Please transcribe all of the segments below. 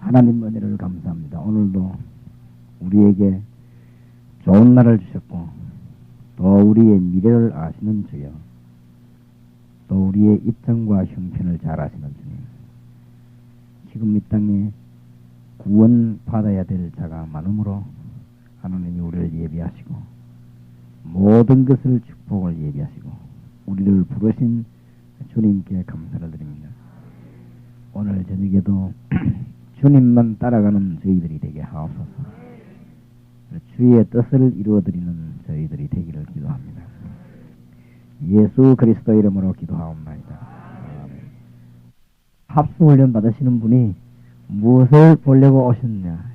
하나님 은혜를 감사합니다. 오늘도 우리에게 좋은 날을 주셨고 또 우리의 미래를 아시는 주여, 또 우리의 입장과 형편을 잘 아시는 주님, 지금 이 땅에 구원 받아야 될 자가 많으므로 하나님이 우리를 예비하시고 모든 것을 축복을 예비하시고 우리를 부르신 주님께 감사를 드립니다. 오늘 저녁에도 주님만 따라가는 저희들이 되게 하옵소서. 주의 뜻을 이루어드리는 저희들이 되기를 기도합니다. 예수 그리스도 이름으로 기도하옵나이다. 합수훈련 받으시는 분이 무엇을 보려고 오셨냐?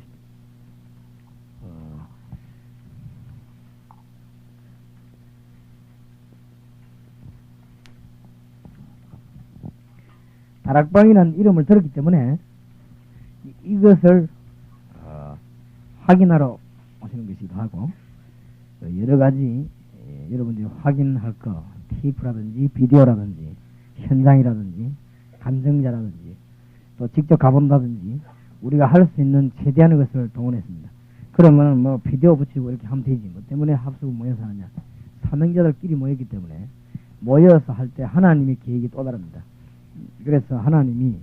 다락방이라는 이름을 들었기 때문에 이것을 확인하러 오시는 것이기도 하고, 여러 가지 여러분들이 확인할 거, 테이프라든지 비디오라든지 현장이라든지 감정자라든지 또 직접 가본다든지 우리가 할 수 있는 최대한의 것을 동원했습니다. 그러면 뭐 비디오 붙이고 이렇게 하면 되지. 뭐 때문에 합수고 모여서 하냐? 사명자들끼리 모였기 때문에 모여서 할 때 하나님의 계획이 또 다릅니다. 그래서 하나님이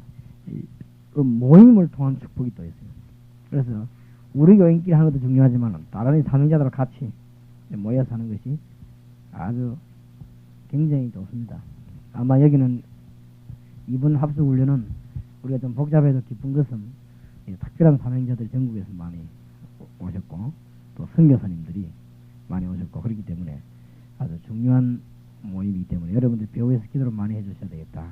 그 모임을 통한 축복이 또 있어요. 그래서 우리 교인끼리 하는 것도 중요하지만 다른 사명자들과 같이 모여서 하는 것이 아주 굉장히 좋습니다. 아마 여기는 이번 합숙훈련은 우리가 좀 복잡해도 기쁜 것은 특별한 사명자들이 전국에서 많이 오셨고 또 선교사님들이 많이 오셨고 그렇기 때문에 아주 중요한 모임이기 때문에 여러분들 배후에서 기도를 많이 해주셔야 되겠다.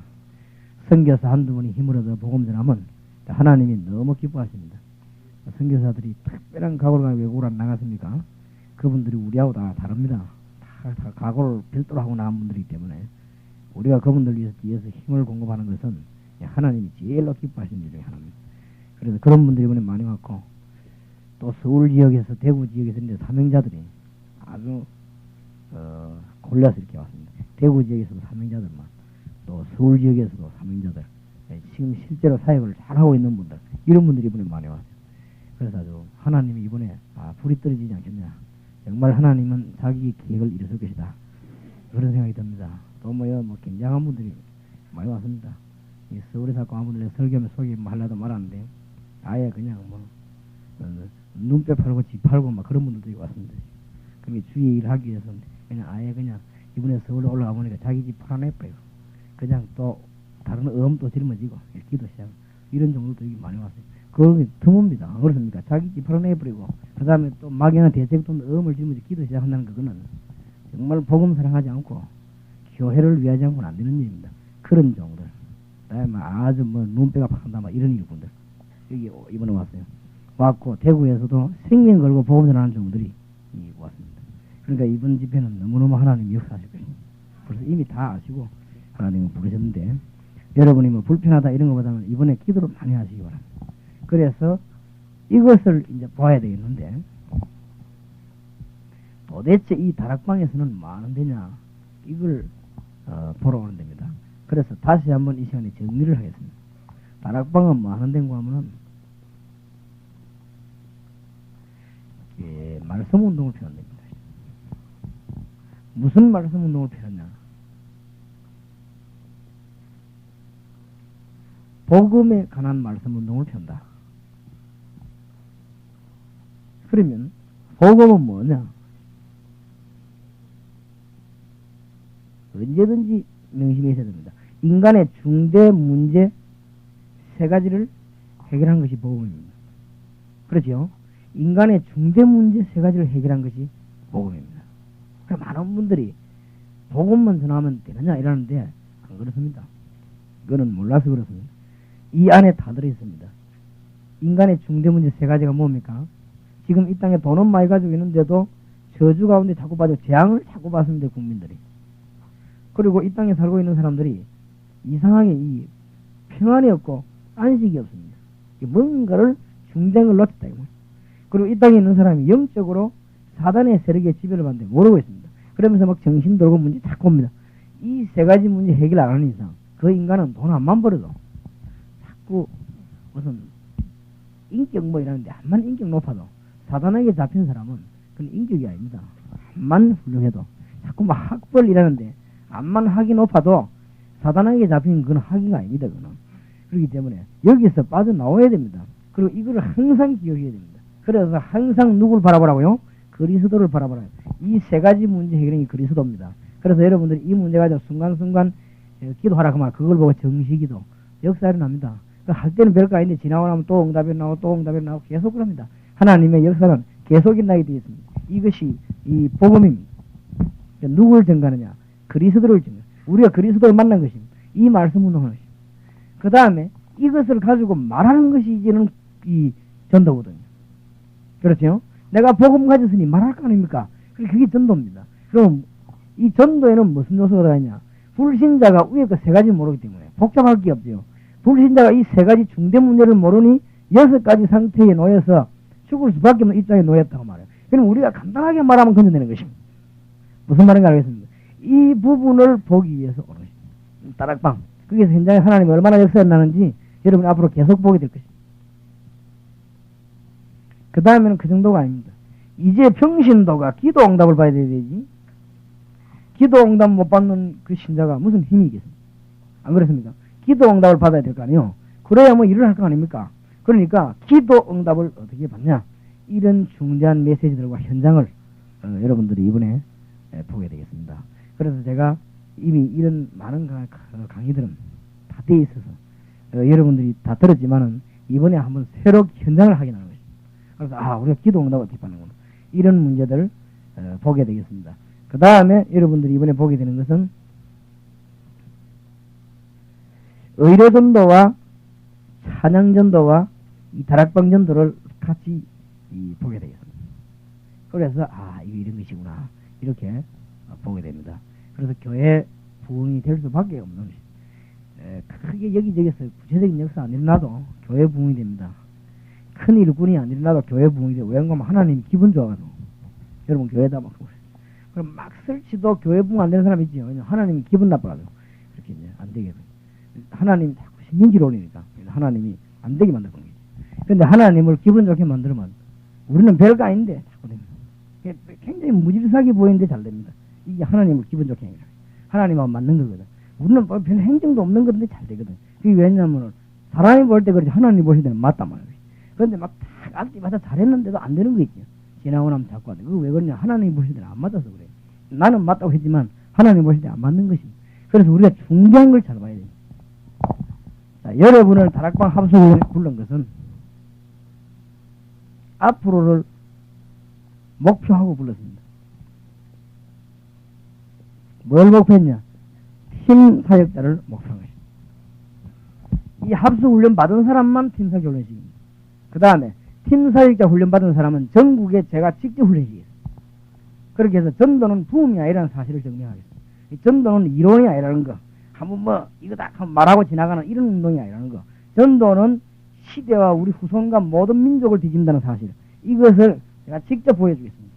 선교사 한두 분이 힘을 얻어 복음 전하면 하나님이 너무 기뻐하십니다. 선교사들이 특별한 각오를 가지고 외국을 안 나갔습니까? 그분들이 우리하고 다 다릅니다. 다 각오를 별도로 하고 나간 분들이기 때문에 우리가 그분들 위해서 뒤에서 힘을 공급하는 것은 하나님이 제일로 기뻐하시는 일 중에 하나입니다. 그래서 그런 분들이 이번에 많이 왔고 또 서울 지역에서 대구 지역에서 이제 사명자들이 아주 골라서 이렇게 왔습니다. 대구 지역에서도 사명자들만, 또 서울 지역에서도 사명자들, 지금 실제로 사역을 잘하고 있는 분들, 이런 분들이 이번에 많이 왔어요. 그래서 아주 하나님이 이번에 불이 떨어지지 않겠냐, 정말 하나님은 자기 계획을 이루실 것이다, 그런 생각이 듭니다. 또 뭐 굉장한 분들이 많이 왔습니다. 이 서울에서 아까 아무들 설교하면 소개 하려도 말하는데 아예 그냥 눈빼 팔고 집 팔고 막 그런 분들이 왔습니다. 그게 주의 일을 하기 위해서 그냥 아예 그냥 이번에 서울로 올라가 보니까 자기 집 팔아내버리고 그냥 또 다른 또 짊어지고 기도 시작, 이런 정도도 여기 많이 왔어요. 그게 드뭅니다. 그렇습니까? 자기 집 팔아내버리고 그 다음에 또 막연한 대책도 짊어지고 기도 시작한다는 그거는 정말 복음 사랑하지 않고 교회를 위하지 않고는 안 되는 일입니다. 그런 종들, 아주 눈빼가 팍한다 이런 일꾼들 여기 이번에 왔어요. 왔고 대구에서도 생명 걸고 복음 전하는 종들이 왔습니다. 그러니까 이번 집회는 너무너무 하나님이 역사하실 것입니다. 그래서 이미 다 아시고 하나님을 부르셨는데 여러분이 뭐 불편하다 이런 것보다는 이번에 기도를 많이 하시기 바랍니다. 그래서 이것을 이제 봐야 되겠는데 도대체 이 다락방에서는 뭐 하는 데냐, 이걸 보러 오는 데입니다. 그래서 다시 한번 이 시간에 정리를 하겠습니다. 다락방은 뭐 하는 데인가 하면은 말씀 운동을 펴는 데입니다. 무슨 말씀 운동을 펴느냐? 복음에 관한 말씀 운동을 편다. 그러면 복음은 뭐냐? 언제든지 명심해 있어야 됩니다. 인간의 중대 문제 세 가지를 해결한 것이 복음입니다. 그렇죠? 인간의 중대 문제 세 가지를 해결한 것이 복음입니다. 그럼 많은 분들이 복음만 전하면 되느냐 이러는데 안 그렇습니다. 이거는 몰라서 그렇습니다. 이 안에 다 들어있습니다. 인간의 중대 문제 세 가지가 뭡니까? 지금 이 땅에 돈은 많이 가지고 있는데도 저주 가운데 자꾸 빠져 재앙을 자꾸 받습니다. 국민들이. 그리고 이 땅에 살고 있는 사람들이 이상하게 이 평안이 없고 안식이 없습니다. 뭔가를 중대한 걸 놓쳤다 이거. 그리고 이 땅에 있는 사람이 영적으로 사단의 세력에 지배를 받는데 모르고 있습니다. 그러면서 막 정신 돌고 문제 자꾸 옵니다. 이 세 가지 문제 해결 안 하는 이상 그 인간은 돈 한만 벌어도 자꾸 무슨 인격 뭐 이러는데 암만 인격 높아도 사단에게 잡힌 사람은 그건 인격이 아닙니다. 암만 훌륭해도 자꾸 막 학벌 이라는데 암만 학이 높아도 사단에게 잡힌 그건 학위가 아닙니다. 그거는. 그렇기 때문에 여기서 빠져나와야 됩니다. 그리고 이거를 항상 기억해야 됩니다. 그래서 항상 누굴 바라보라고요? 그리스도를 바라보라. 이 세 가지 문제 해결이 그리스도입니다. 그래서 여러분들이 이 문제 가지고 순간순간 기도하라 그만 그걸 보고 정시기도 역사를 납니다. 할 때는 별거 아닌데 지나고 나면 또 응답이 나오고 또 응답이 나오고 계속 그럽니다. 하나님의 역사는 계속 일어나게 되어 있습니다. 이것이 이 복음입니다. 누구를 증거하느냐? 그리스도를 증거. 우리가 그리스도를 만난 것입니다. 이 말씀 운동하는 것입니다. 그 다음에 이것을 가지고 말하는 것이 이제는 이 전도거든요. 그렇죠? 내가 복음 가졌으니 말할 거 아닙니까? 그게 전도입니다. 그럼 이 전도에는 무슨 요소가 들어가냐? 불신자가 위에 그 세 가지 모르기 때문에 복잡할 게 없죠. 불신자가 이 세 가지 중대 문제를 모르니 6가지 상태에 놓여서 죽을 수밖에 없는 입장에 놓였다고 말해요. 그럼 우리가 간단하게 말하면 건져내는 것입니다. 무슨 말인가 알겠습니다. 이 부분을 보기 위해서 오는 것입니다. 다락방. 거기서 현장에 하나님이 얼마나 역사가 나는지 여러분이 앞으로 계속 보게 될 것입니다. 그 다음에는 그 정도가 아닙니다. 이제 평신도가 기도 응답을 받아야 되지. 기도 응답 못 받는 그 신자가 무슨 힘이 있겠습니까? 안 그렇습니까? 기도 응답을 받아야 될 거 아니에요. 그래야 뭐 일을 할 거 아닙니까? 그러니까 기도 응답을 어떻게 받냐? 이런 중대한 메시지들과 현장을 여러분들이 이번에 보게 되겠습니다. 그래서 제가 이미 이런 많은 강의들은 다 돼 있어서 여러분들이 다 들었지만은 이번에 한번 새로 현장을 확인하는 것입니다. 그래서 우리가 기도 응답을 어떻게 받는구나. 이런 문제들을 보게 되겠습니다. 그 다음에 여러분들이 이번에 보게 되는 것은 의료전도와 찬양전도와 이 다락방 전도를 같이 보게 되겠습니다. 그래서 이거 이런 것이구나 이렇게 보게 됩니다. 그래서 교회 부흥이 될 수밖에 없는 것입니다. 크게 여기저기서 구체적인 역사 안 일어나도 교회 부흥이 됩니다. 큰 일꾼이 안 일어나도 교회 부흥이 돼요. 왜 그러면 하나님 기분 좋아가지고 여러분 교회에다 막 그럼 막 설치도 교회 부흥 안 되는 사람 있지요. 하나님이 기분 나빠가지고 그렇게 이제 안 되게 돼요. 하나님이 자꾸 신경질 올리니까 하나님이 안 되게 만들 겁니다. 그런데 하나님을 기분 좋게 만들면 우리는 별거 아닌데 자꾸 됩니다. 굉장히 무질서하게 보이는데 잘 됩니다. 이게 하나님을 기분 좋게 해요. 하나님하고 맞는 거거든. 우리는 별 행정도 없는 건데 잘 되거든. 그게 왜냐면 사람이 볼 때 그렇지 하나님 보실 때는 맞단 말이에요. 그런데 막 앞뒤마다 잘했는데도 안 되는 거 있죠. 지나고 나면 자꾸 안 돼. 그거 왜 그러냐? 하나님 보실 때는 안 맞아서 그래. 나는 맞다고 했지만 하나님 보실 때 안 맞는 것입니다. 그래서 우리가 중요한 걸 잘 봐야 돼요. 자, 여러분을 다락방 합숙을 부른 것은 앞으로를 목표하고 불렀습니다. 뭘 목표했냐? 팀 사역자를 목표한 것입니다. 이 합숙훈련 받은 사람만 팀 사역 훈련식입니다. 그 다음에 팀 사역자 훈련 받은 사람은 전국에 제가 직접 훈련식이에요. 그렇게 해서 전도는 부음이 아니라는 사실을 증명하겠습니다. 이 전도는 이론이 아니라는 거, 한번 이거다 말하고 지나가는 이런 운동이 아니라는 거. 전도는 시대와 우리 후손과 모든 민족을 뒤집는다는 사실. 이것을 제가 직접 보여주겠습니다.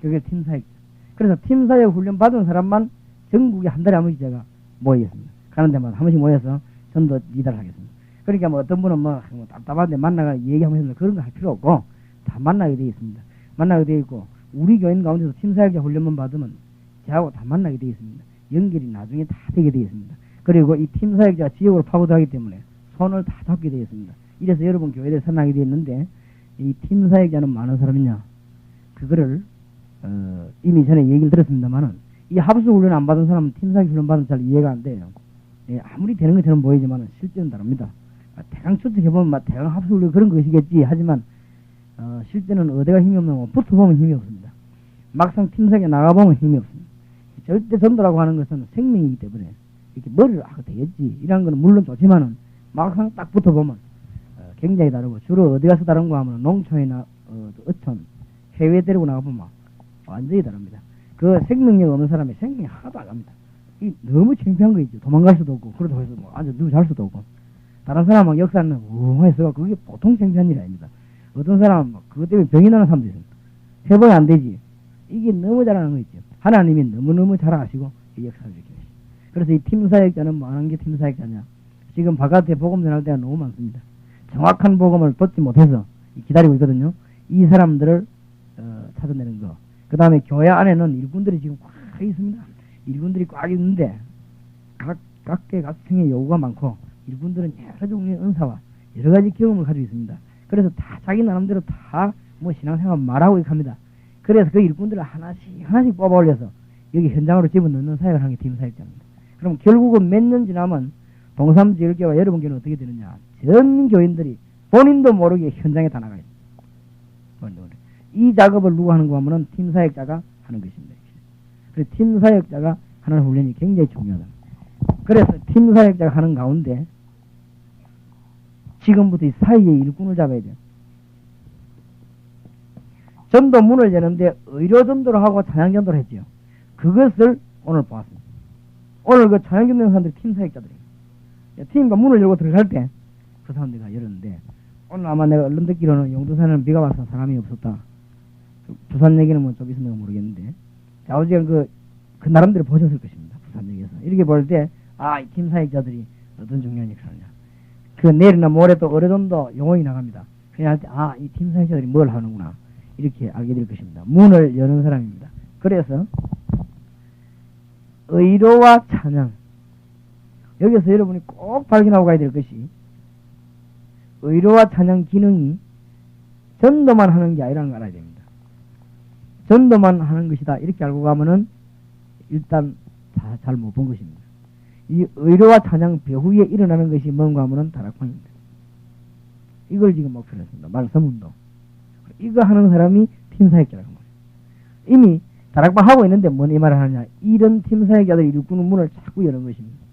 그게 팀 사역자. 그래서 팀 사역 훈련 받은 사람만 전국에 한 달에 한 번씩 제가 모이겠습니다. 가는 데마다 한 번씩 모여서 전도 리더를 하겠습니다. 그러니까 어떤 분은 답답한데 만나가 얘기하면서 그런 거 할 필요 없고 다 만나게 되어 있습니다. 만나게 되어 있고 우리 교인 가운데서 팀사역자 훈련만 받으면 저하고 다 만나게 되어 있습니다. 연결이 나중에 다 되게 되어 있습니다. 그리고 이 팀사역자가 지역으로 파고들어가기 때문에 손을 다 잡게 되어 있습니다. 이래서 여러분 교회를 선하게 되어 있는데 이 팀사역자는 많은 사람이냐? 그거를 이미 전에 얘기를 들었습니다만은 이 합숙훈련 안 받은 사람은 팀사역 훈련 받으면 잘 이해가 안 돼요. 아무리 되는 것처럼 보이지만 실제는 다릅니다. 대강 추측해보면 대강 합숙훈련 그런 것이겠지 하지만 실제는 어디가 힘이 없는 거 붙어보면 힘이 없습니다. 막상 팀사역에 나가보면 힘이 없습니다. 절대 전도라고 하는 것은 생명이기 때문에 이렇게 머리를 되겠지 이런 거는 물론 좋지만은 막상 딱 붙어보면 굉장히 다르고 주로 어디 가서 다른가 하면 농촌이나 어촌 해외 데리고 나가보면 완전히 다릅니다. 그 생명력 없는 사람이 생명이 하나도 안 갑니다. 이 너무 창피한 거 있죠. 도망갈 수도 없고 그러다고 해서 아주 누구 잘 수도 없고 다른 사람은 역사는 우웅해서 그게 보통 창피한 일이 아닙니다. 어떤 사람은 그것 때문에 병이 나는 사람도 있습니다. 회복이 안 되지. 이게 너무 잘하는 거 있죠. 하나님이 너무너무 잘 아시고 이 역사를 지키십니다. 그래서 이 팀사역자는 뭐 하는 게 팀사역자냐. 지금 바깥에 복음 전할 때가 너무 많습니다. 정확한 복음을 듣지 못해서 기다리고 있거든요. 이 사람들을 찾아내는 거. 그 다음에 교회 안에는 일꾼들이 지금 꽉 있습니다. 일꾼들이 꽉 있는데 각계 각층의 요구가 많고 일꾼들은 여러 종류의 은사와 여러 가지 경험을 가지고 있습니다. 그래서 다 자기 나름대로 다 뭐 신앙생활 말하고 이렇게 합니다. 그래서 그 일꾼들을 하나씩 뽑아 올려서 여기 현장으로 집어넣는 사역을 하는 게 팀 사역자입니다. 그럼 결국은 몇 년 지나면 동삼지일교와 여러분 교회는 어떻게 되느냐? 전 교인들이 본인도 모르게 현장에 다 나가요. 이 작업을 누가 하는가 하면은 팀 사역자가 하는 것입니다. 그래서 팀 사역자가 하는 훈련이 굉장히 중요하다. 그래서 팀 사역자가 하는 가운데 지금부터 이 사이에 일꾼을 잡아야 돼요. 전도 문을 여는데 의료 전도를 하고 찬양 전도를 했지요. 그것을 오늘 보았습니다. 오늘 그 찬양 전도하는 사람들이 팀 사역자들이에요. 팀과 문을 열고 들어갈 때 그 사람들이 열었는데 오늘 아마 내가 얼른 듣기로는 용두산에는 비가 와서 사람이 없었다. 부산 얘기는 뭐 좀 있었는가 모르겠는데 좌우지간 그 나름대로 보셨을 것입니다. 부산역에서 이렇게 볼 때 이 팀 사역자들이 어떤 중요한 역할을 하냐. 그 내일이나 모레 또 어느 정도 용어이 나갑니다. 그냥 할 때 이 팀 사역자들이 뭘 하는구나 이렇게 알게 될 것입니다. 문을 여는 사람입니다. 그래서 의로와 찬양 여기서 여러분이 꼭 발견하고 가야 될 것이 의로와 찬양 기능이 전도만 하는 게 아니라는 걸 알아야 됩니다. 전도만 하는 것이다 이렇게 알고 가면은 일단 다 잘 못 본 것입니다. 이 의로와 찬양 배후에 일어나는 것이 뭔가 하면은 다락방입니다. 이걸 지금 목표로 했습니다. 말씀운동 이거 하는 사람이 팀 사역자라는 거예요. 이미 다락방 하고 있는데 뭔 이 말을 하느냐. 이런 팀 사역자들이 일꾼의 문을 자꾸 여는 것입니다.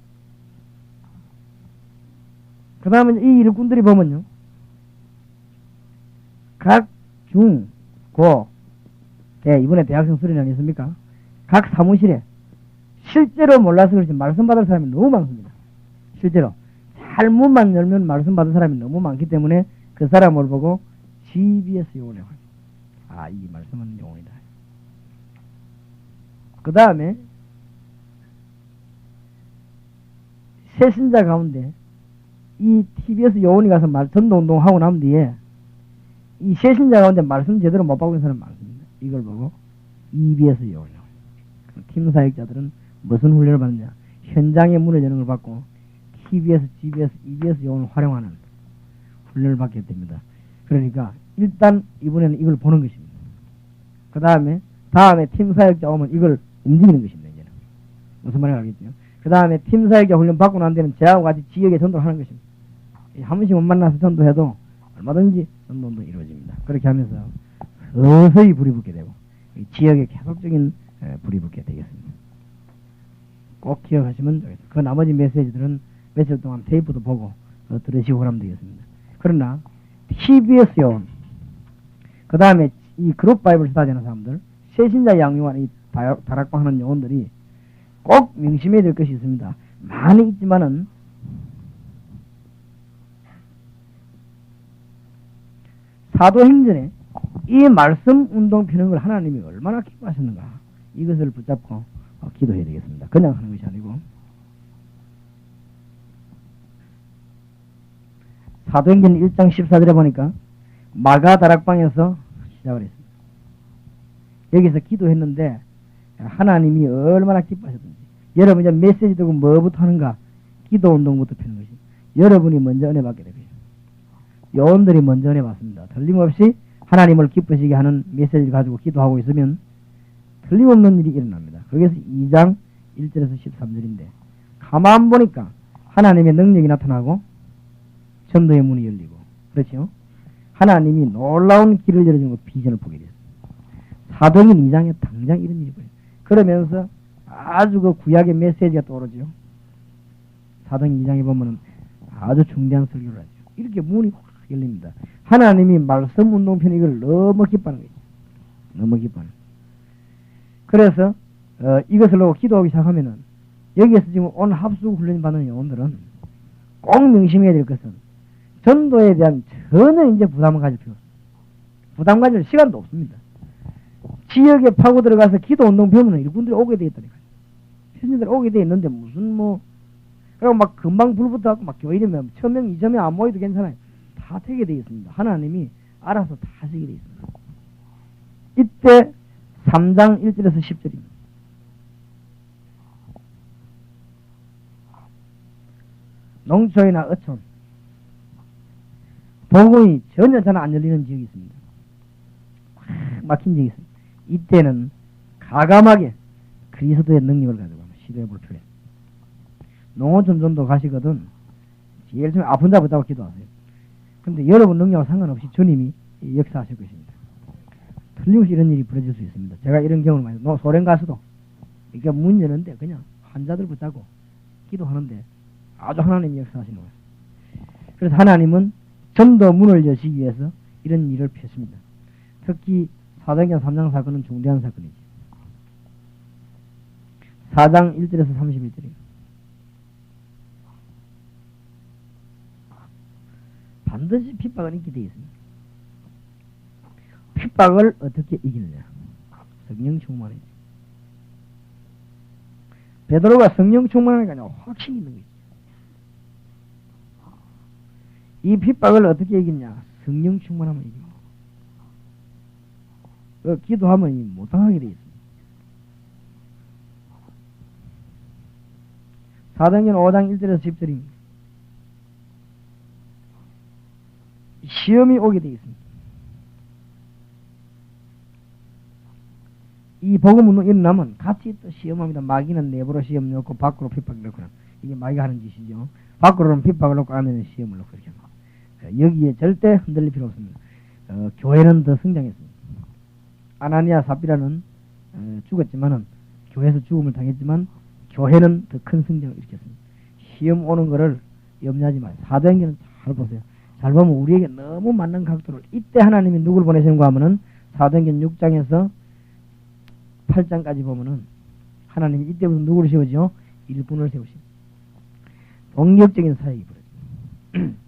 그 다음에 이 일꾼들이 보면요. 각 중, 고, 대, 이번에 대학생 수련회 아니었습니까? 각 사무실에 실제로 몰라서 그렇지 말씀 받을 사람이 너무 많습니다. 실제로. 잘 문만 열면 말씀 받을 사람이 너무 많기 때문에 그 사람을 보고 GBS 요원이라고 합니다. 이 말씀은 요원이다. 그 다음에 새신자 가운데 이 TBS 요원이 가서 전도운동 하고 난 뒤에 이 새신자 가운데 말씀 제대로 못 받고 있는 사람 많습니다. 이걸 보고 EBS 요원이라고 합니다. 팀 사역자들은 무슨 훈련을 받느냐. 현장의 문을 여는 걸 받고 TBS, GBS, EBS 요원을 활용하는 훈련을 받게 됩니다. 그러니까 일단 이번에는 이걸 보는 것입니다. 그 다음에 팀 사역자 오면 이걸 움직이는 것입니다. 이제는 무슨 말인지 알겠죠? 그 다음에 팀 사역자 훈련 받고 난 뒤에는 저하고 같이 지역에 전도를 하는 것입니다. 한 번씩 못 만나서 전도해도 얼마든지 전도도 이루어집니다. 그렇게 하면서 서서히 불이 붙게 되고 지역에 계속적인 불이 붙게 되겠습니다. 꼭 기억하시면 되겠습니다. 그 나머지 메시지들은 며칠 동안 테이프도 보고 들으시고 그러면 되겠습니다. 그러나 TBS 요원 그 다음에 이 그룹 바이블 스타디하는 사람들 새신자 양육원 이 다락방 하는 요원들이 꼭 명심해야 될 것이 있습니다. 많이 있지만은 사도행전에 이 말씀 운동 피는 걸 하나님이 얼마나 기뻐하셨는가 이것을 붙잡고 기도해야 되겠습니다. 그냥 하는 것이 아니고 사도행전 1장 14절에 보니까 마가 다락방에서 시작을 했습니다. 여기서 기도했는데 하나님이 얼마나 기뻐하셨던지 여러분 이제 메시지 듣고 뭐부터 하는가 기도 운동부터 피는 것이 여러분이 먼저 은혜 받게 되고요. 요원들이 먼저 은혜 받습니다. 틀림없이 하나님을 기쁘시게 하는 메시지를 가지고 기도하고 있으면 틀림없는 일이 일어납니다. 거기서 2장 1절에서 13절인데 가만 보니까 하나님의 능력이 나타나고 전도의 문이 열리고 그렇죠? 하나님이 놀라운 길을 열어주는 비전을 보게 됐습니다. 사도행전 2장에 당장 이런 일이 벌어요. 그러면서 아주 그 구약의 메시지가 떠오르죠. 사도행전 2장에 보면은 아주 중대한 설교를 하죠. 이렇게 문이 확 열립니다. 하나님이 말씀 운동편 이걸 너무 기뻐하는 거죠. 너무 기뻐하는. 그래서 이것을 놓고 기도하기 시작하면은 여기에서 지금 오늘 합숙 훈련 받는 영혼들은 꼭 명심해야 될 것은 전도에 대한 전혀 이제 부담을 가질 필요 없습니다. 부담 가질 시간도 없습니다. 지역에 파고 들어가서 기도 운동 배우면 일꾼들이 오게 돼 있다니까요. 신인들 오게 돼 있는데 무슨 그리고 막 금방 불 붙어갖고 막 교회 이러면 1000명, 2000명 안 모여도 괜찮아요. 다 되게 돼 있습니다. 하나님이 알아서 다 하시게 돼 있습니다. 이때 3장 1절에서 10절입니다. 농촌이나 어촌, 복음이 전혀 잘 안 열리는 지역이 있습니다. 막 막힌 지역이 있습니다. 이때는 가감하게 그리스도의 능력을 가지고 한번 시도해 볼 필요해요. 농어촌 전도 가시거든 제일 처음에 아픈 자 붙잡고 기도하세요. 근데 여러분 능력과 상관없이 주님이 역사하실 것입니다. 틀림없이 이런 일이 벌어질 수 있습니다. 제가 이런 경험을 많이 했어요. 소련 가서도 이게 문 여는데 그냥 환자들 붙잡고 기도하는데 아주 하나님이 역사하시는 거예요. 그래서 하나님은 전도 문을 여시기 위해서 이런 일을 폈습니다. 특히 사도행전 3장 사건은 중대한 사건이죠. 4장 1절에서 31절이에요. 반드시 핍박은 있게 되어 있습니다. 핍박을 어떻게 이기느냐? 성령 충만이죠. 베드로가 성령 충만하니까 그냥 확신이 있는 거죠. 이 핍박을 어떻게 이기냐? 성령 충만하면 이겨. 기도하면 못 당하게 되어 있습니다. 사도행전 5장 1절에서 10절입니다. 시험이 오게 되어 있습니다. 이 복음 운동 일어나면 같이 또 시험합니다. 마귀는 내부로 시험 넣고 밖으로 핍박을 넣고 이게 마귀가 하는 짓이죠. 밖으로는 핍박을 넣고 안에는 시험을 넣고 이렇게 합니다. 여기에 절대 흔들릴 필요 없습니다. 교회는 더 성장했습니다. 아나니아 삽비라는 죽었지만은 교회에서 죽음을 당했지만 교회는 더 큰 성장을 일으켰습니다. 시험 오는 거를 염려하지 마세요. 사도행전은 잘 보세요. 잘 보면 우리에게 너무 맞는 각도를 이때 하나님이 누굴 보내시는가 하면은 사도행전 6장에서 8장까지 보면은 하나님이 이때부터 누구를 세우죠? 일꾼을 세우십니다. 동력적인 사역이 벌어집니다.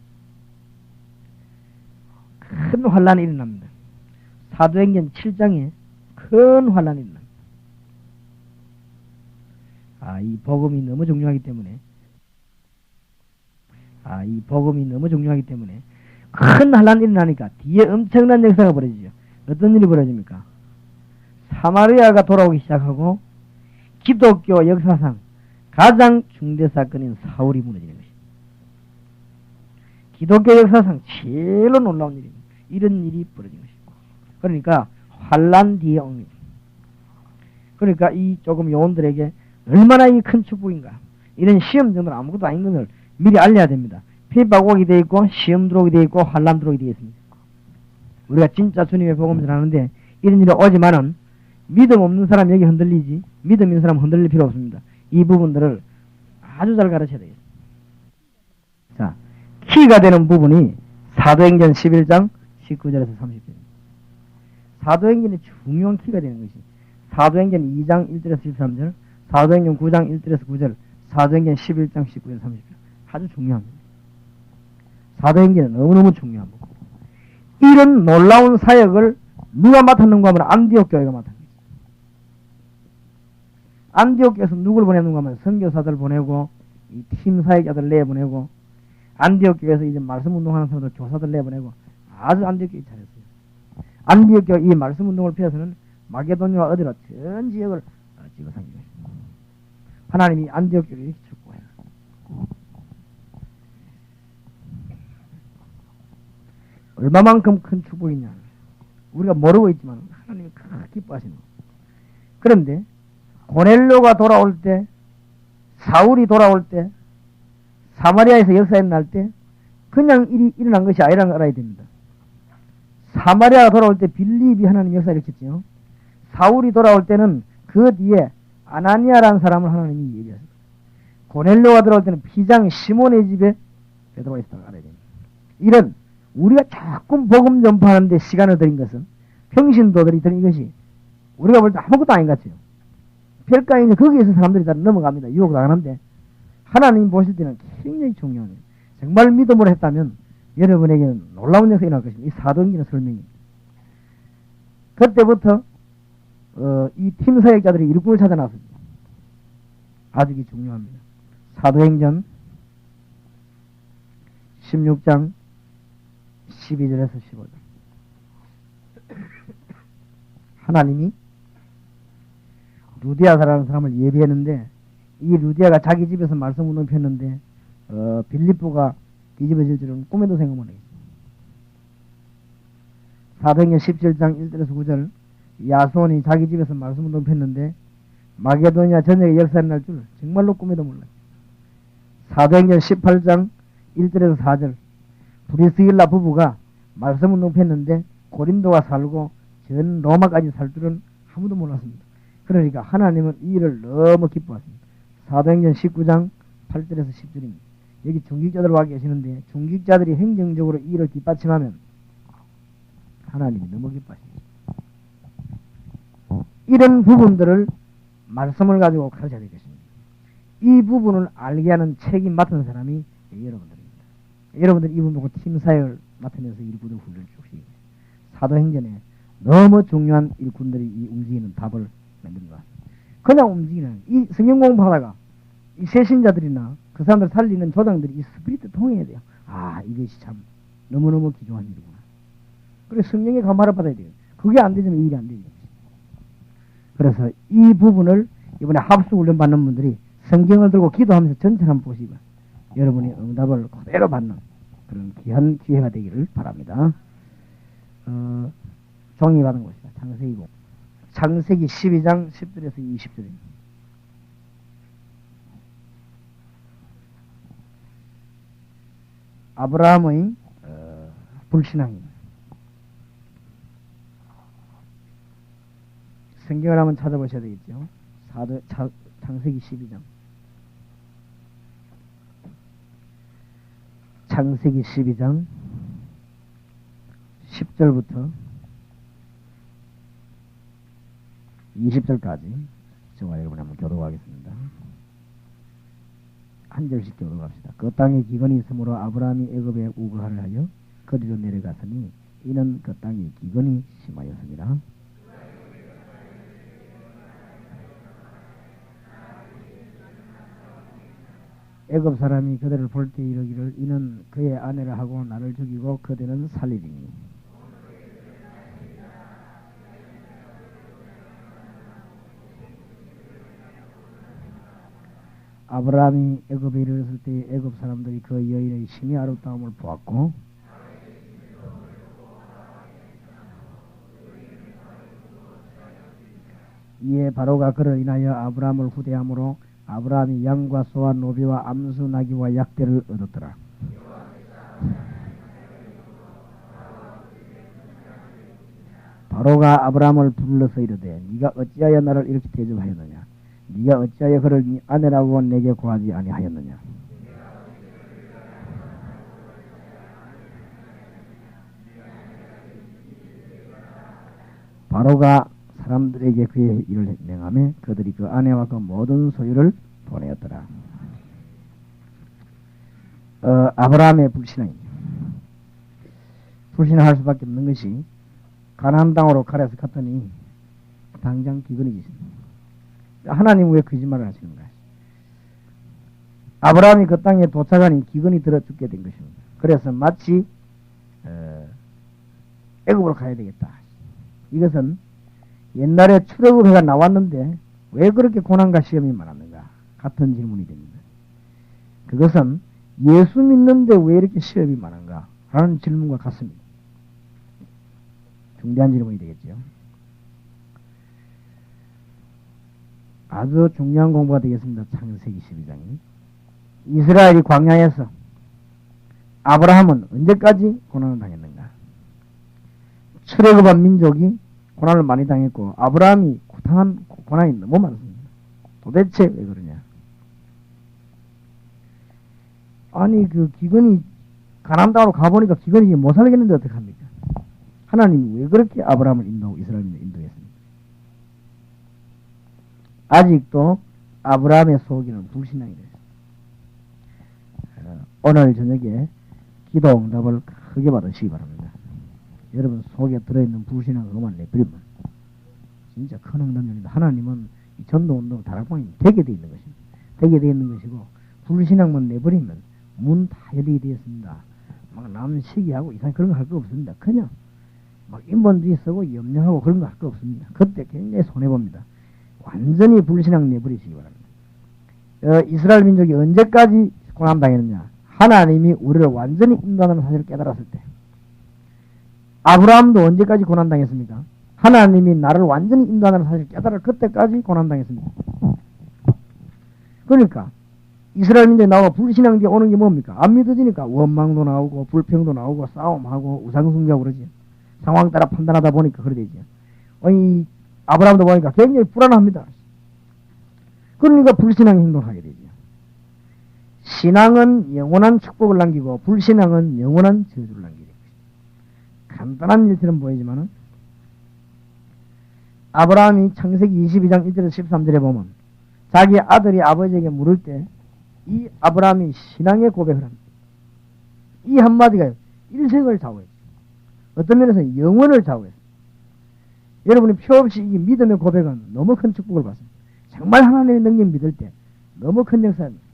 큰 환란이 일어납니다. 사도행전 7장에 큰 환란이 일어납니다. 이 복음이 너무 중요하기 때문에 큰 환란이 일어나니까 뒤에 엄청난 역사가 벌어지죠. 어떤 일이 벌어집니까? 사마리아가 돌아오기 시작하고 기독교 역사상 가장 중대 사건인 사울이 무너지는 것입니다. 기독교 역사상 제일로 놀라운 일입니다. 이런 일이 벌어진 것입니다. 그러니까 환란 뒤에 옵니다. 그러니까 이 조금 요원들에게 얼마나 이 큰 축복인가. 이런 시험 정도는 아무것도 아닌 것을 미리 알려야 됩니다. 핍박 오게 되어 있고 시험 들어오게 되어 있고 환란 들어오게 되어 있습니다. 우리가 진짜 주님의 복음을 전하는데 이런 일이 오지만은 믿음 없는 사람 여기 흔들리지 믿음 있는 사람 흔들릴 필요 없습니다. 이 부분들을 아주 잘 가르쳐야 되겠습니다. 자, 키가 되는 부분이 사도행전 11장 19절에서 30절입니다. 사도행전이 중요한 키가 되는 것이 사도행전 2장 1절에서 13절, 사도행전 9장 1절에서 9절, 사도행전 11장 19절 30절 아주 중요합니다. 사도행전은 너무너무 중요한 부분. 이런 놀라운 사역을 누가 맡았는가 하면 안디옥 교회가 맡았습니다. 안디옥 교회에서 누구를 보냈는가 하면 선교사들 보내고 이 팀 사역자들 내보내고 안디옥 교회에서 이제 말씀 운동하는 사람들 교사들 내보내고 아주 안디옥 교회 잘했어요. 안디옥 교회 이 말씀 운동을 피해서는 마게도니아와 어디로 전 지역을 찍어상기고 있습니다. 하나님이 안디옥 교회를 이렇게 축복해요. 얼마만큼 큰 축복이냐 우리가 모르고 있지만 하나님이 크게 기뻐하시는 거예요. 그런데 고넬료가 돌아올 때 사울이 돌아올 때 사마리아에서 역사에 날 때 그냥 일이 일어난 것이 아니라는 걸 알아야 됩니다. 사마리아가 돌아올 때 빌립이 하나님 역사를 일으켰지요. 사울이 돌아올 때는 그 뒤에 아나니아라는 사람을 하나님이 예비하셨어요. 고넬료가 돌아올 때는 피장 시몬의 집에 베드로가 있었다고 알아야 됩니다. 이런 우리가 자꾸 복음 전파하는데 시간을 들인 것은 평신도들이 들인 것이 우리가 볼 때 아무것도 아닌 것 같아요. 별가에 있는 거기에서 사람들이 다 넘어갑니다. 유혹을 당하는데 하나님 보실 때는 굉장히 중요한 거예요. 정말 믿음으로 했다면 여러분에게는 놀라운 역사가 일어날 것입니다. 이 사도행전의 설명입니다. 그때부터 이 팀 사역자들이 일꾼을 찾아 나섰습니다. 아주 중요합니다. 사도행전 16장 12절에서 15절 하나님이 루디아사라는 사람을 예비했는데 이 루디아가 자기 집에서 말씀 운동 폈는데 빌립보가 뒤집어질 줄은 꿈에도 생각 못했어요. 사도행전 17장 1절에서 9절 야손이 자기 집에서 말씀 운동 폈는데 마게도니아 전역에 역사를 날 줄 정말로 꿈에도 몰라요. 사도행전 18장 1절에서 4절 브리스길라 부부가 말씀 운동 폈는데 고린도가 살고 전 로마까지 살 줄은 아무도 몰랐습니다. 그러니까 하나님은 이 일을 너무 기뻐하십니다. 사도행전 19장 8절에서 10절입니다. 여기 중직자들 와 계시는데 중직자들이 행정적으로 이 일을 뒷받침하면 하나님이 너무 기뻐하십니다. 이런 부분들을 말씀을 가지고 가르쳐야 되겠습니다. 이 부분을 알게 하는 책임 맡은 사람이 여러분들입니다. 여러분들이 이 부분 보고 팀사역을 맡으면서 일꾼을 훈련을 주시기 사도행전에 너무 중요한 일꾼들이 이 움직이는 답을 만든 것 같습니다. 그냥 움직이는 이 성경 공부하다가 이 새신자들이나 그 사람들 살리는 조장들이 이 스피릿 통해야 돼요. 아, 이것이 참 너무너무 귀중한 일이구나. 그래서 성령의 감화를 받아야 돼요. 그게 안 되면 이 일이 안 되죠. 그래서 이 부분을 이번에 합숙 훈련 받는 분들이 성경을 들고 기도하면서 전체를 한번 보시고 여러분이 응답을 그대로 받는 그런 귀한 기회가 되기를 바랍니다. 종이 받은 것이다. 창세기고 창세기 12장 10절에서 20절입니다. 아브라함의 불신앙입니다. 성경을 한번 찾아보셔야 되겠죠. 창세기 12장 창세기 12장 10절부터 20절까지 저와 여러분 한번 교독하겠습니다. 한 절씩 교독합시다. 그 땅에 기근이 있으므로 아브라함이 애굽에 우거하려 하여 거리로 내려갔으니 이는 그 땅에 기근이 심하였습니다. 애굽 사람이 그들을 볼 때 이르기를 이는 그의 아내라 하고 나를 죽이고 그들은 살리리니 아브라함이 애굽에 이르렀을 때 애굽 사람들이 그 여인의 심히 아름다움을 보았고 이에 바로가 그를 인하여 아브라함을 후대함으로 아브라함이 양과 소와 노비와 암수 나귀와 약대를 얻었더라. 바로가 아브라함을 불러서 이르되 네가 어찌하여 나를 이렇게 대접하였느냐? 네가 어찌하여 그를 네 아내라고 내게 고하지 아니하였느냐? 바로가 사람들에게 그의 일을 명하며 그들이 그 아내와 그 모든 소유를 보내었더라. 아브라함의 불신앙입니다. 불신할 수밖에 없는 것이 가나안 땅으로 가려서 갔더니 당장 기근이 있습니다. 하나님 왜 거짓말을 하시는가? 아브라함이 그 땅에 도착하니 기근이 들어 죽게 된 것입니다. 그래서 마치 애굽으로 가야 되겠다. 이것은 옛날에 출애굽해가 나왔는데 왜 그렇게 고난과 시험이 많았는가? 같은 질문이 됩니다. 그것은 예수 믿는데 왜 이렇게 시험이 많은가? 라는 질문과 같습니다. 중대한 질문이 되겠죠. 아주 중요한 공부가 되겠습니다. 창세기 12장이. 이스라엘이 광야에서 아브라함은 언제까지 고난을 당했는가? 출애굽한 민족이 고난을 많이 당했고 아브라함이 당한 고난이 너무 많습니다. 도대체 왜 그러냐? 아니 그 기근이 가나안 땅으로 가보니까 기근이 못 살겠는데 어떡합니까? 하나님이 왜 그렇게 아브라함을 인도하고 이스라엘을 인도했습니까? 아직도 아브라함의 속에는 불신앙이 됐습니다. 오늘 저녁에 기도 응답을 크게 받으시기 바랍니다. 여러분 속에 들어있는 불신앙 그만 내버리면 진짜 큰 응답입니다. 하나님은 이 전도운동 다락방이 되게 되어 있는 것입니다. 되게 되어 있는 것이고 불신앙만 내버리면 문 다 열리게 되었습니다. 막 남 시기하고 이상 그런 거 할 거 없습니다. 그냥 막 인본주의 쓰고 염려하고 그런 거 할 거 없습니다. 그때 굉장히 손해봅니다. 완전히 불신앙 내버리시기 바랍니다. 이스라엘 민족이 언제까지 고난당했느냐? 하나님이 우리를 완전히 인도하는 사실을 깨달았을 때. 아브라함도 언제까지 고난당했습니까? 하나님이 나를 완전히 인도하는 사실을 깨달을 그때까지 고난당했습니다. 그러니까 이스라엘 민족이 나오고 불신앙 뒤에 오는 게 뭡니까? 안 믿어지니까 원망도 나오고 불평도 나오고 싸움하고 우상숭배하고 그러지. 상황 따라 판단하다 보니까 그래 되지. 아니 아브라함도 보니까 굉장히 불안합니다. 그러니까 불신앙 행동을 하게 되죠. 신앙은 영원한 축복을 남기고 불신앙은 영원한 저주를 남기게 됩니다. 간단한 일처럼 보이지만은 아브라함이 창세기 22장 1절에서 13절에 보면 자기 아들이 아버지에게 물을 때 이 아브라함이 신앙의 고백을 합니다. 이 한마디가 일생을 좌우했어요. 어떤 면에서 영원을 좌우했어요. 여러분이 표 없이 이 믿음의 고백은 너무 큰 축복을 받습니다. 정말 하나님의 능력 믿을 때 너무 큰 역사입니다.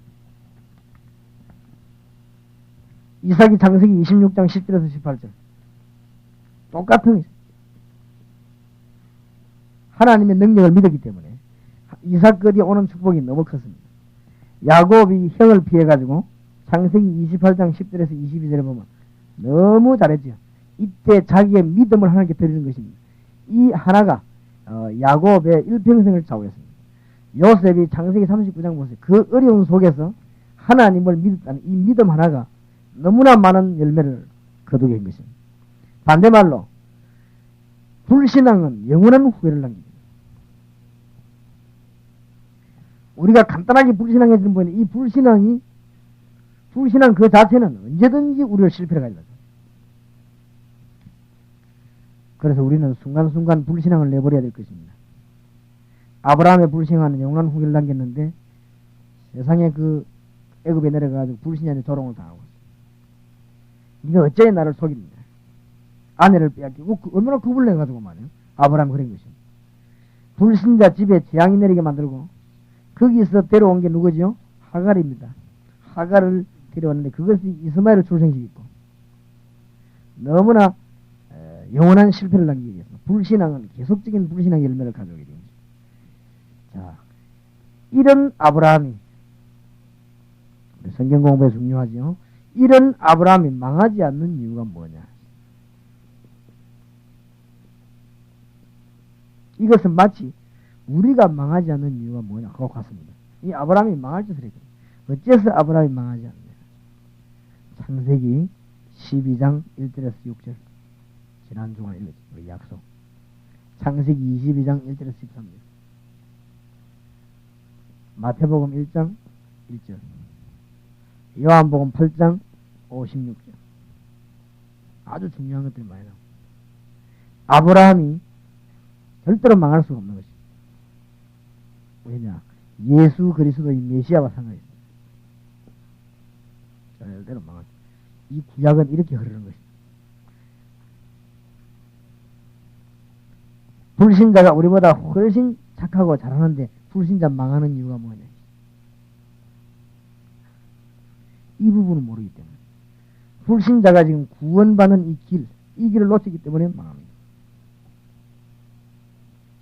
이삭이 창세기 26장 10절에서 18절 똑같은 하나님의 능력을 믿었기 때문에 이삭 거리에 오는 축복이 너무 컸습니다. 야곱이 형을 피해가지고 창세기 28장 10절에서 22절에 보면 너무 잘했죠. 이때 자기의 믿음을 하나님께 드리는 것입니다. 이 하나가 야곱의 일평생을 좌우했습니다. 요셉이 창세기 39장 보세요. 그 어려운 속에서 하나님을 믿었다는 이 믿음 하나가 너무나 많은 열매를 거두게 한 것입니다. 반대말로 불신앙은 영원한 후회를 남깁니다. 우리가 간단하게 불신앙해지는 분이 이 불신앙 그 자체는 언제든지 우리를 실패를 가져가죠. 그래서 우리는 순간순간 불신앙을 내버려야 될 것입니다. 아브라함의 불신앙은 영원한 후회를 남겼는데 세상에 그 애굽에 내려가가지고 불신앙의 조롱을 당하고 있어요. 네가 어째 나를 속입니다. 아내를 빼앗기고 얼마나 겁을 내가지고 말이에요. 아브라함이 그런 것입니다. 불신자 집에 재앙이 내리게 만들고 거기서 데려온 게 누구죠? 하갈입니다. 하갈을 데려왔는데 그것이 이스마엘을 출생시켰고 너무나 영원한 실패를 남기게 됐습니다. 불신앙은 계속적인 불신앙의 열매를 가져오게 됩니다. 자, 이런 아브라함이 우리 성경 공부에 중요하죠. 이런 아브라함이 망하지 않는 이유가 뭐냐? 이것은 마치 우리가 망하지 않는 이유가 뭐냐? 그거 같습니다. 이 아브라함이 망할 짓을 했거든요. 어째서 아브라함이 망하지 않느냐? 창세기 12장 1절에서 6절. 지난 주간 읽었죠. 우리 약속. 창세기 22장 1절에서 13절. 마태복음 1장 1절. 요한복음 8장 56절. 아주 중요한 것들이 많이 나옵니다. 아브라함이 절대로 망할 수가 없는 것입니다. 왜냐? 예수 그리스도의 메시아와 상관이 있습니다. 절대로 망할 수. 이 구약은 이렇게 흐르는 것입니다. 불신자가 우리보다 훨씬 착하고 잘하는데 불신자 망하는 이유가 뭐냐? 이 부분은 모르기 때문에. 불신자가 지금 구원받는 이 길을 놓치기 때문에 망합니다.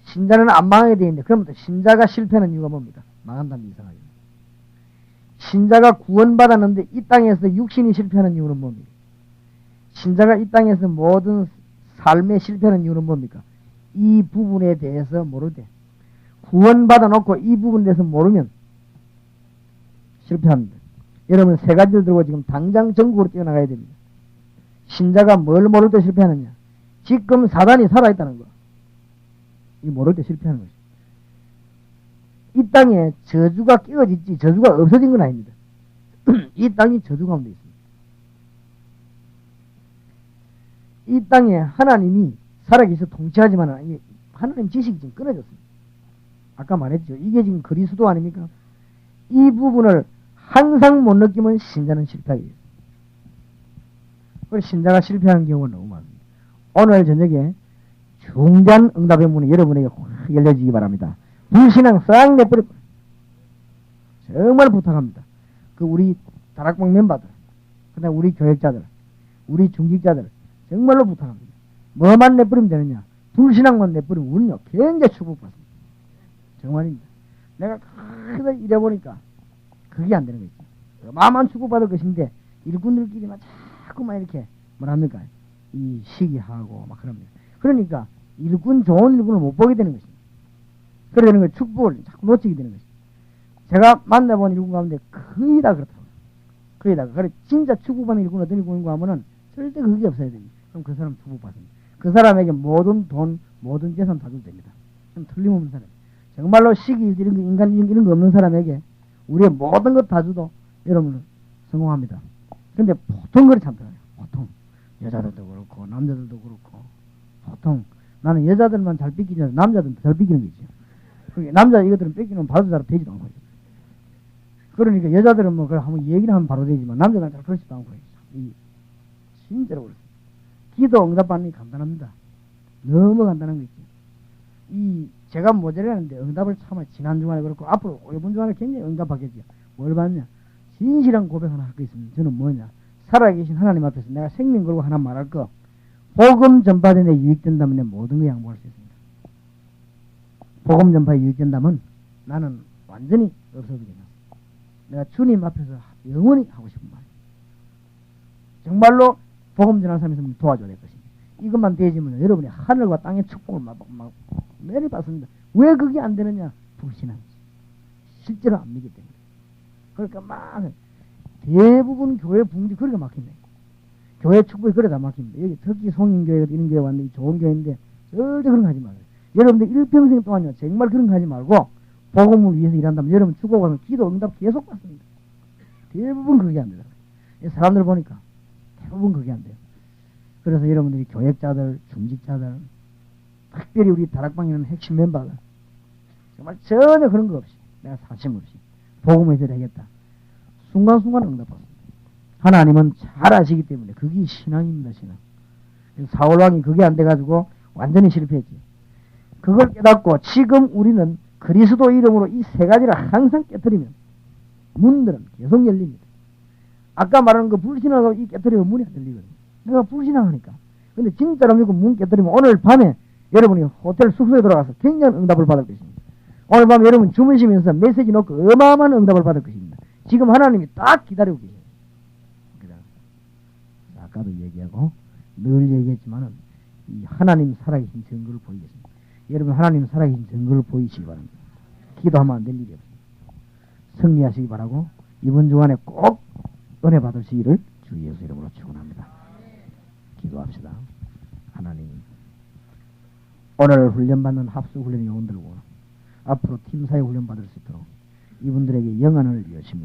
신자는 안 망하게 되어 있는데 그러면 신자가 실패하는 이유가 뭡니까? 망한다면 이상하죠. 신자가 구원받았는데 이 땅에서 육신이 실패하는 이유는 뭡니까? 신자가 이 땅에서 모든 삶에 실패하는 이유는 뭡니까? 이 부분에 대해서 모를 때 구원받아 놓고 이 부분에 대해서 모르면 실패합니다. 여러분 세 가지를 들고 지금 당장 전국으로 뛰어나가야 됩니다. 신자가 뭘 모를 때 실패하느냐? 지금 사단이 살아있다는 거. 이 모를 때 실패하는 것입니다. 이 땅에 저주가 끼워졌지 저주가 없어진 건 아닙니다. 이 땅이 저주 가운데 있습니다. 이 땅에 하나님이 살아계셔 통치하지만 하나님 지식이 지금 끊어졌습니다. 아까 말했죠. 이게 지금 그리스도 아닙니까? 이 부분을 항상 못 느끼면 신자는 실패하게 돼요. 그래서 신자가 실패하는 경우가 너무 많습니다. 오늘 저녁에 중대한 응답의 문이 여러분에게 확 열려지기 바랍니다. 불신앙 싹 내버리고 정말 부탁합니다. 그 우리 다락방 멤버들, 그다음 우리 교역자들, 우리 중직자들 정말로 부탁합니다. 뭐만 내버리면 되느냐? 불신앙만 내버리면 우리는요 굉장히 축복받습니다. 정말입니다. 내가 크게 이래보니까 그게 안 되는 거죠. 마음만 축복받을 것인데 일꾼들끼리만 자꾸만 이렇게 뭐랍니까? 이 시기하고 막 그럽니다. 그러니까 좋은 일꾼을 못 보게 되는 것입니다. 그래 되는 거 축복을 자꾸 놓치게 되는 것입니다. 제가 만나본 일꾼 가운데 거의 다 그렇더라고요. 거의 다. 그래 진짜 축복받는 일꾼 어떤 일꾼인가 하면은 절대 그게 없어야 됩니다. 그럼 그 사람 축복받습니다. 그 사람에게 모든 돈, 모든 재산 다 줘도 됩니다. 좀 틀림없는 사람. 정말로 시기 이런 거, 인간 이런 거 없는 사람에게 우리의 모든 것 다 줘도 여러분은 성공합니다. 근데 보통 그렇지 않더라고요. 보통 여자들도 그렇고 남자들도 그렇고 보통 나는 여자들만 잘 뺏기지 않아요. 남자들도 잘 뺏기는 거 있죠. 남자 이것들은 뺏기면 바로 잘 되지도 않고. 그러니까 여자들은 뭐 그걸 한번 얘기를 하면 바로 되지만 남자들은 잘 그렇지도 않고. 진짜로 그렇습니다. 기도 응답받는 게 간단합니다. 너무 간단한 거 있죠. 제가 모자라는데 응답을 참 지난 주간에 그렇고 앞으로 이번 주간에 굉장히 응답하겠죠. 뭘 받냐? 진실한 고백 하나 할 거 있습니다. 저는 뭐냐? 살아계신 하나님 앞에서 내가 생명 걸고 하나 말할 거 복음 전파에 유익된다면 내 모든 거 양보할 수 있습니다. 복음 전파에 유익된다면 나는 완전히 없어지겠다. 내가 주님 앞에서 영원히 하고 싶은 말. 정말로 복음 전하는 사람이 있으면 도와줘야 될 것입니다. 이것만 되지면 여러분이 하늘과 땅의 축복을 막 내려받습니다. 왜 그게 안 되느냐? 불신앙이지. 실제로 안 믿기 때문에. 그러니까 막 대부분 교회 붕지 그렇게 막힙니다. 교회 축복이 그래 다 막힙니다. 여기 특히 송인교회 이런 교회 왔는데 좋은 교회인데 절대 그런 거 하지 말아요. 여러분들 일평생 동안요 정말 그런 거 하지 말고 복음을 위해서 일한다면 여러분 축복하면 기도 응답 계속 받습니다. 대부분 그게 안 되더라고요. 사람들 보니까 대부분 그게 안 돼요. 그래서 여러분들이 교역자들, 중직자들, 특별히 우리 다락방에 있는 핵심 멤버들 정말 전혀 그런 거 없이 내가 사심 없이 복음을 해야겠다. 순간순간 응답받습니다. 하나님은 잘 아시기 때문에 그게 신앙입니다. 신앙. 사울왕이 그게 안 돼가지고 완전히 실패했지. 그걸 깨닫고 지금 우리는 그리스도 이름으로 이 세 가지를 항상 깨뜨리면 문들은 계속 열립니다. 아까 말하는 거 불신하고 이 깨뜨리면 문이 안 열리거든요. 내가 불신하니까. 근데 진짜로 믿고 문 깨뜨리면 오늘 밤에 여러분이 호텔 숙소에 들어가서 굉장한 응답을 받을 것입니다. 오늘 밤에 여러분 주무시면서 메시지 놓고 어마어마한 응답을 받을 것입니다. 지금 하나님이 딱 기다리고 계세요. 아까도 얘기하고 늘 얘기했지만은 이 하나님 살아계신 증거를 보이겠습니다. 여러분 하나님 살아계신 증거를 보이시기 바랍니다. 기도하면 안 될 일이 없습니다. 승리하시기 바라고 이번 주간에 꼭 은혜 받으시기를 주 예수 이름으로 축원합니다. 기도합시다. 하나님 오늘 훈련받는 합수훈련 요원들과 앞으로 팀사회 훈련받을 수 있도록 이분들에게 영안을 여시며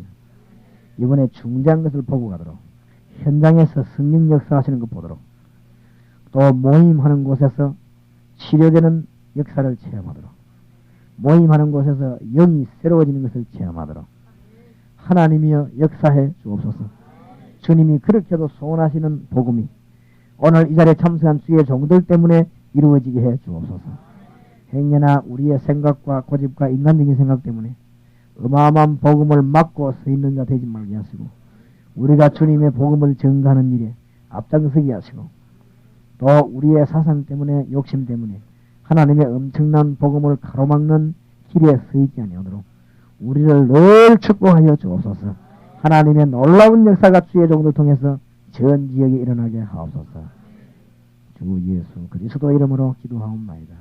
이번에 중대한 것을 보고 가도록 현장에서 성령 역사하시는 것 보도록 또 모임하는 곳에서 치료되는 역사를 체험하도록 모임하는 곳에서 영이 새로워지는 것을 체험하도록 하나님이여 역사해 주옵소서. 주님이 그렇게도 소원하시는 복음이 오늘 이 자리에 참석한 주의 종들 때문에 이루어지게 해 주옵소서. 행여나 우리의 생각과 고집과 인간적인 생각 때문에 어마어마한 복음을 막고 서 있는 자 되지 말게 하시고 우리가 주님의 복음을 증거하는 일에 앞장서게 하시고 또 우리의 사상 때문에 욕심 때문에 하나님의 엄청난 복음을 가로막는 길에 서 있지 아니하도록 우리를 늘 축복하여 주옵소서. 하나님의 놀라운 역사가 주의 종들 통해서 전 지역에 일어나게 하옵소서. 주 예수 그리스도 이름으로 기도하옵나이다.